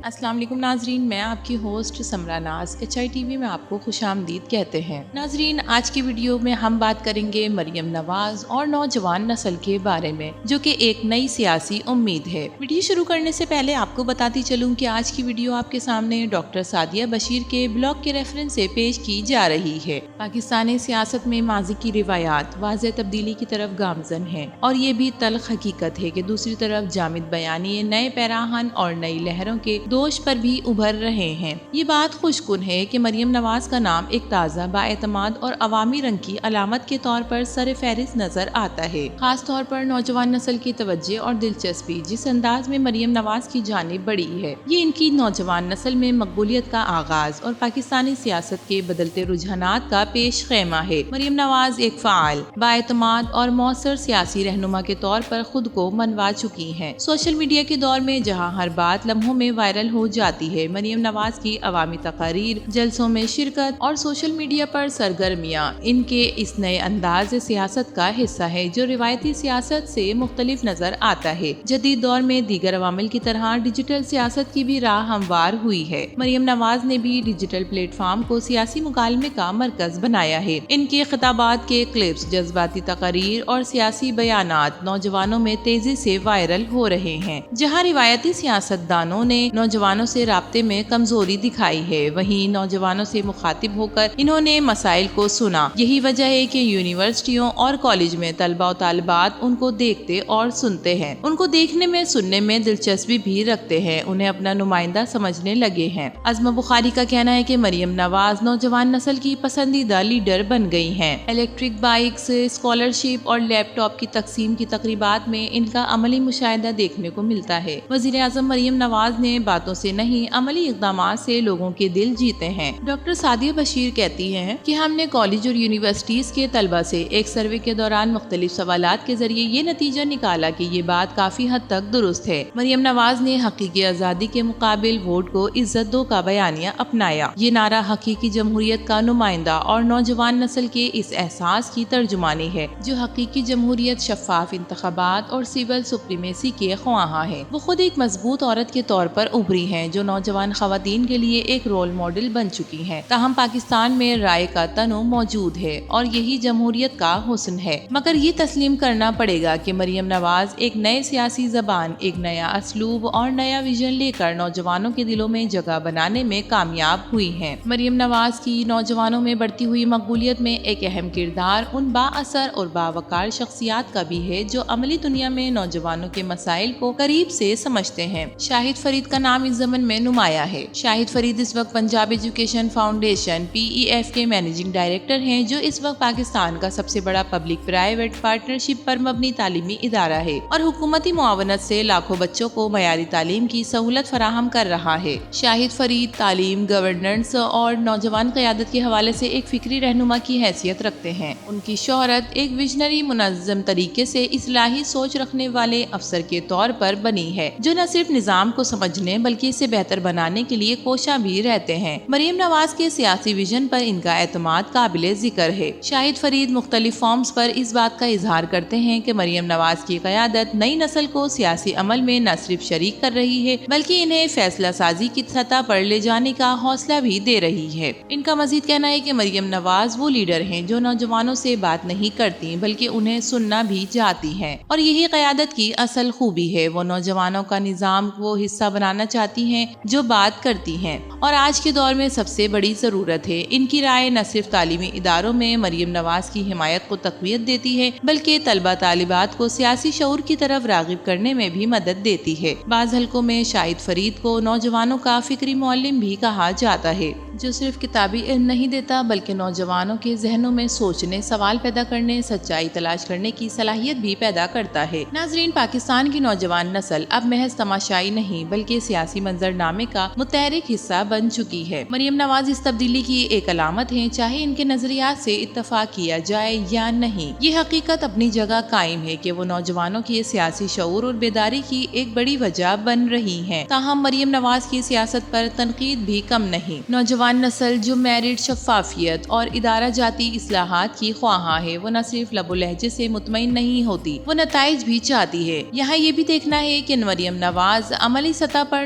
السلام علیکم ناظرین، میں آپ کی ہوسٹ سمرا ناز HITV میں آپ کو خوش آمدید کہتے ہیں۔ ناظرین، آج کی ویڈیو میں ہم بات کریں گے مریم نواز اور نوجوان نسل کے بارے میں، جو کہ ایک نئی سیاسی امید ہے۔ ویڈیو شروع کرنے سے پہلے آپ کو بتاتی چلوں کہ آج کی ویڈیو آپ کے سامنے ڈاکٹر سعدیہ بشیر کے بلاگ کے ریفرنس سے پیش کی جا رہی ہے۔ پاکستانی سیاست میں ماضی کی روایات واضح تبدیلی کی طرف گامزن ہیں، اور یہ بھی تلخ حقیقت ہے کہ دوسری طرف جامد بیانیے نئے پیراہن اور نئی لہروں کے دوش پر بھی ابھر رہے ہیں۔ یہ بات خوش کن ہے کہ مریم نواز کا نام ایک تازہ، بااعتماد اور عوامی رنگ کی علامت کے طور پر سر فہرست نظر آتا ہے۔ خاص طور پر نوجوان نسل کی توجہ اور دلچسپی جس انداز میں مریم نواز کی جانب بڑھی ہے، یہ ان کی نوجوان نسل میں مقبولیت کا آغاز اور پاکستانی سیاست کے بدلتے رجحانات کا پیش خیمہ ہے۔ مریم نواز ایک فعال، بااعتماد اور مؤثر سیاسی رہنما کے طور پر خود کو منوا چکی ہیں۔ سوشل میڈیا کے دور میں جہاں ہر بات لمحوں میں وائرل ہو جاتی ہے، مریم نواز کی عوامی تقاریر، جلسوں میں شرکت اور سوشل میڈیا پر سرگرمیاں ان کے اس نئے انداز سیاست کا حصہ ہے جو روایتی سیاست سے مختلف نظر آتا ہے۔ جدید دور میں دیگر عوامل کی طرح ڈیجیٹل سیاست کی بھی راہ ہموار ہوئی ہے۔ مریم نواز نے بھی ڈیجیٹل پلیٹ فارم کو سیاسی مکالمے کا مرکز بنایا ہے۔ ان کے خطابات کے کلپس، جذباتی تقاریر اور سیاسی بیانات نوجوانوں میں تیزی سے وائرل ہو رہے ہیں۔ جہاں روایتی سیاست دانوں نے نوجوانوں سے رابطے میں کمزوری دکھائی ہے، وہیں نوجوانوں سے مخاطب ہو کر انہوں نے مسائل کو سنا۔ یہی وجہ ہے کہ یونیورسٹیوں اور کالج میں طلباء و طالبات ان کو دیکھتے اور سنتے ہیں، ان کو دیکھنے میں سننے میں دلچسپی بھی رکھتے ہیں، انہیں اپنا نمائندہ سمجھنے لگے ہیں۔ عظمہ بخاری کا کہنا ہے کہ مریم نواز نوجوان نسل کی پسندیدہ لیڈر بن گئی ہیں۔ الیکٹرک بائکس، اسکالرشپ اور لیپ ٹاپ کی تقسیم کی تقریبات میں ان کا عملی مشاہدہ دیکھنے کو ملتا ہے۔ وزیر اعظم مریم نواز نے باتوں سے نہیں، عملی اقدامات سے لوگوں کے دل جیتے ہیں۔ ڈاکٹر سعدیہ بشیر کہتی ہیں کہ ہم نے کالج اور یونیورسٹیز کے طلبہ سے ایک سروے کے دوران مختلف سوالات کے ذریعے یہ نتیجہ نکالا کہ یہ بات کافی حد تک درست ہے۔ مریم نواز نے حقیقی آزادی کے مقابل ووٹ کو عزت دو کا بیانیہ اپنایا۔ یہ نعرہ حقیقی جمہوریت کا نمائندہ اور نوجوان نسل کے اس احساس کی ترجمانی ہے جو حقیقی جمہوریت، شفاف انتخابات اور سول سپریمیسی کے خواہاں ہے۔ وہ خود ایک مضبوط عورت کے طور پر ابھری ہیں جو نوجوان خواتین کے لیے ایک رول ماڈل بن چکی ہیں۔ تاہم پاکستان میں رائے کا تنوع موجود ہے اور یہی جمہوریت کا حسن ہے، مگر یہ تسلیم کرنا پڑے گا کہ مریم نواز ایک نئے سیاسی زبان، ایک نیا اسلوب اور نیا ویژن لے کر نوجوانوں کے دلوں میں جگہ بنانے میں کامیاب ہوئی ہیں۔ مریم نواز کی نوجوانوں میں بڑھتی ہوئی مقبولیت میں ایک اہم کردار ان با اثر اور باوقار شخصیات کا بھی ہے جو عملی دنیا میں نوجوانوں کے مسائل کو قریب سے سمجھتے ہیں۔ شاہد فرید کا نام اس ضمن میں نمایاں ہے۔ شاہد فرید اس وقت پنجاب ایجوکیشن فاؤنڈیشن PEF کے مینیجنگ ڈائریکٹر ہیں، جو اس وقت پاکستان کا سب سے بڑا پبلک پرائیویٹ پارٹنرشپ پر مبنی تعلیمی ادارہ ہے اور حکومتی معاونت سے لاکھوں بچوں کو معیاری تعلیم کی سہولت فراہم کر رہا ہے۔ شاہد فرید تعلیم، گورننس اور نوجوان قیادت کے حوالے سے ایک فکری رہنما کی حیثیت رکھتے ہیں۔ ان کی شہرت ایک ویژنری، منظم طریقے سے اصلاحی سوچ رکھنے والے افسر کے طور پر بنی ہے، جو نہ صرف نظام کو سمجھنے بلکہ اسے بہتر بنانے کے لیے کوشاں بھی رہتے ہیں۔ مریم نواز کے سیاسی ویژن پر ان کا اعتماد قابل ذکر ہے۔ شاہد فرید مختلف فارمز پر اس بات کا اظہار کرتے ہیں کہ مریم نواز کی قیادت نئی نسل کو سیاسی عمل میں نہ صرف شریک کر رہی ہے بلکہ انہیں فیصلہ سازی کی سطح پر لے جانے کا حوصلہ بھی دے رہی ہے۔ ان کا مزید کہنا ہے کہ مریم نواز وہ لیڈر ہیں جو نوجوانوں سے بات نہیں کرتی بلکہ انہیں سننا بھی چاہتی ہیں، اور یہی قیادت کی اصل خوبی ہے۔ وہ نوجوانوں کا نظام وہ حصہ بنانا چاہتی ہیں جو بات کرتی ہیں، اور آج کے دور میں سب سے بڑی ضرورت ہے۔ ان کی رائے نہ صرف تعلیمی اداروں میں مریم نواز کی حمایت کو تقویت دیتی ہے بلکہ طلبہ طالبات کو سیاسی شعور کی طرف راغب کرنے میں بھی مدد دیتی ہے۔ بعض حلقوں میں شاہد فرید کو نوجوانوں کا فکری معلم بھی کہا جاتا ہے، جو صرف کتابی علم نہیں دیتا بلکہ نوجوانوں کے ذہنوں میں سوچنے، سوال پیدا کرنے، سچائی تلاش کرنے کی صلاحیت بھی پیدا کرتا ہے۔ ناظرین، پاکستان کی نوجوان نسل اب محض تماشائی نہیں بلکہ سیاسی منظرنامے کا متحرک حصہ بن چکی ہے۔ مریم نواز اس تبدیلی کی ایک علامت ہیں، چاہے ان کے نظریات سے اتفاق کیا جائے یا نہیں۔ یہ حقیقت اپنی جگہ قائم ہے کہ وہ نوجوانوں کی سیاسی شعور اور بیداری کی ایک بڑی وجہ بن رہی ہیں۔ تاہم مریم نواز کی سیاست پر تنقید بھی کم نہیں۔ نوجوان نسل جو میرٹ، شفافیت اور ادارہ جاتی اصلاحات کی خواہاں ہے، وہ نہ صرف لب و لہجے سے مطمئن نہیں ہوتی، وہ نتائج بھی چاہتی ہے۔ یہاں یہ بھی دیکھنا ہے کہ مریم نواز عملی سطح پر